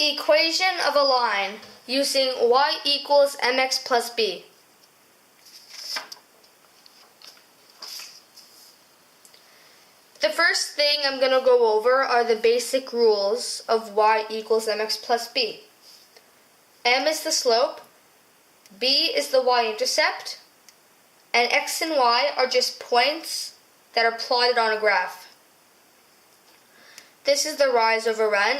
Equation of a line using y equals mx plus b. The first thing I'm going to go over are the basic rules of y equals mx plus b. M is the slope, b is the y-intercept, and x and y are just points that are plotted on a graph. This is the rise over run.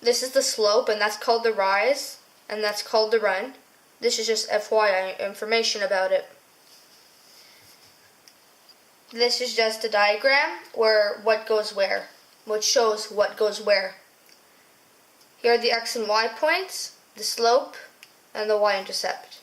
This is the slope, and that's called the rise, and that's called the run. This is just FYI information about it. This is just a diagram where what goes where, which shows what goes where. Here are the x and y points, the slope, and the y-intercept.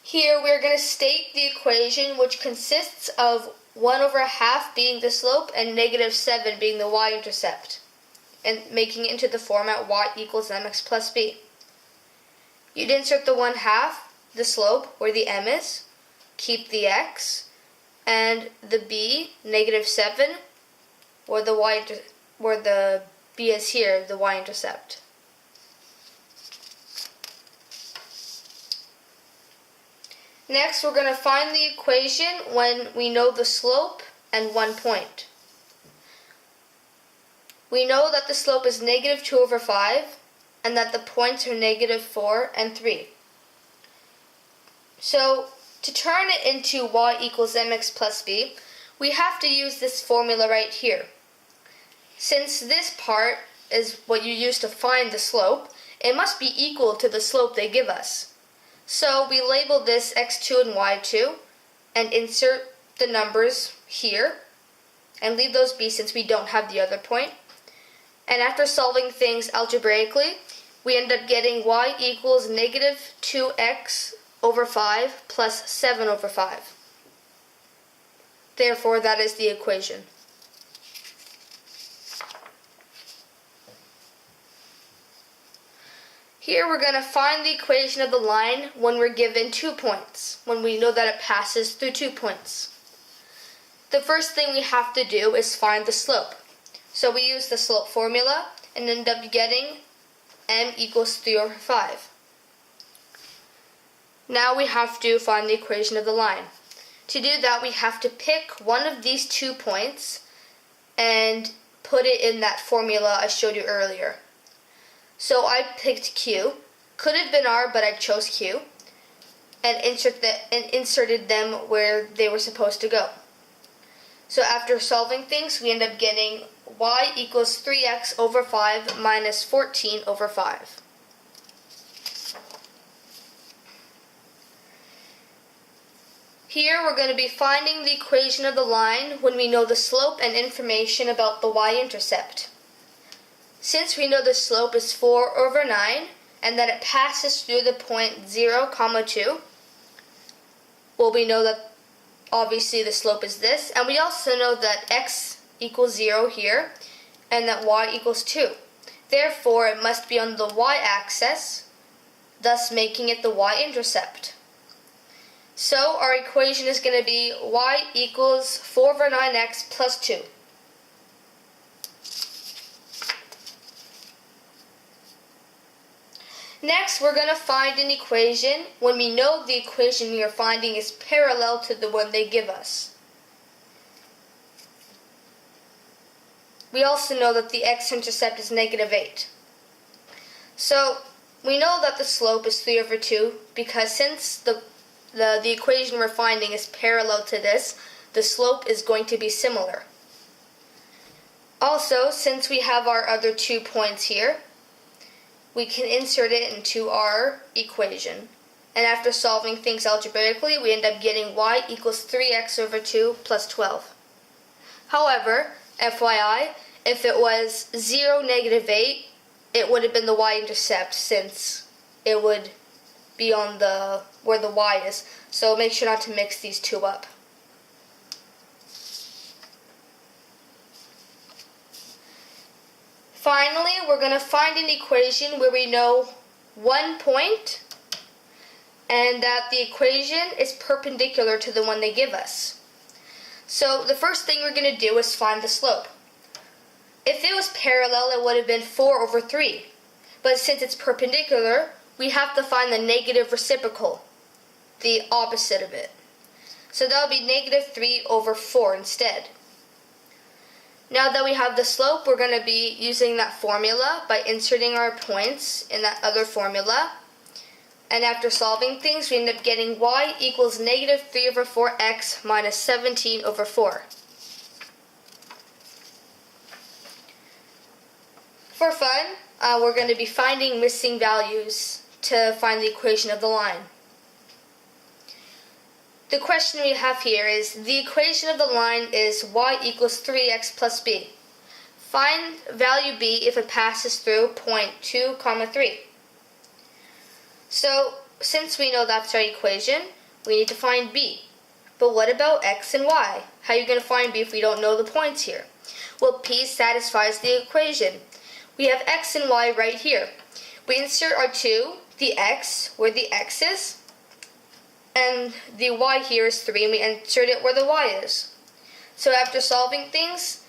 Here we're going to state the equation, which consists of 1 over half being the slope and negative 7 being the y-intercept, and making it into the format y equals mx plus b. You'd insert the 1/2, the slope, where the m is, keep the x, and the b, negative 7, where the b is here, the y-intercept. Next, we're going to find the equation when we know the slope and 1 point. We know that the slope is negative 2 over 5, and that the points are negative 4 and 3. So, to turn it into y equals mx plus b, we have to use this formula right here. Since this part is what you use to find the slope, it must be equal to the slope they give us. So we label this x2 and y2 and insert the numbers here and leave those be since we don't have the other point. And after solving things algebraically, we end up getting y equals negative 2x over 5 plus 7 over 5. Therefore, that is the equation. Here we're going to find the equation of the line when we're given 2 points, when we know that it passes through 2 points. The first thing we have to do is find the slope. So we use the slope formula and end up getting m equals 3 over 5. Now we have to find the equation of the line. To do that, we have to pick one of these 2 points and put it in that formula I showed you earlier. So I picked Q, could have been R, but I chose Q, and inserted them where they were supposed to go. So after solving things, we end up getting y equals 3x over 5 minus 14 over 5. Here we're going to be finding the equation of the line when we know the slope and information about the y-intercept. Since we know the slope is 4 over 9 and that it passes through the point 0, 2, well, we know that obviously the slope is this, and we also know that x equals 0 here and that y equals 2. Therefore, it must be on the y-axis, thus making it the y-intercept. So our equation is going to be y equals 4 over 9x plus 2. Next, we're going to find an equation when we know the equation we are finding is parallel to the one they give us. We also know that the x-intercept is negative 8. So, we know that the slope is 3 over 2 because since the equation we're finding is parallel to this, the slope is going to be similar. Also, since we have our other 2 points here, we can insert it into our equation. And after solving things algebraically, we end up getting y equals 3x over 2 plus 12. However, FYI, if it was 0, negative 8, it would have been the y-intercept since it would be on where the y is. So make sure not to mix these two up. Finally, we're going to find an equation where we know 1 point and that the equation is perpendicular to the one they give us. So the first thing we're going to do is find the slope. If it was parallel, it would have been 4 over 3. But since it's perpendicular, we have to find the negative reciprocal, the opposite of it. So that will be negative 3 over 4 instead. Now that we have the slope, we're going to be using that formula by inserting our points in that other formula. And after solving things, we end up getting y equals negative 3 over 4x minus 17 over 4. For fun, we're going to be finding missing values to find the equation of the line. The question we have here is, the equation of the line is y equals 3x plus b. Find value b if it passes through point 2, 3. So, since we know that's our equation, we need to find b. But what about x and y? How are you going to find b if we don't know the points here? Well, p satisfies the equation. We have x and y right here. We insert our 2, the x, where the x is, and the y here is 3, and we insert it where the y is. So after solving things,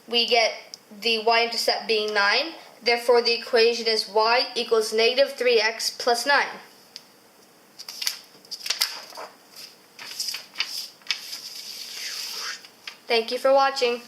we get the y-intercept being 9. Therefore, the equation is y equals negative 3x plus 9. Thank you for watching.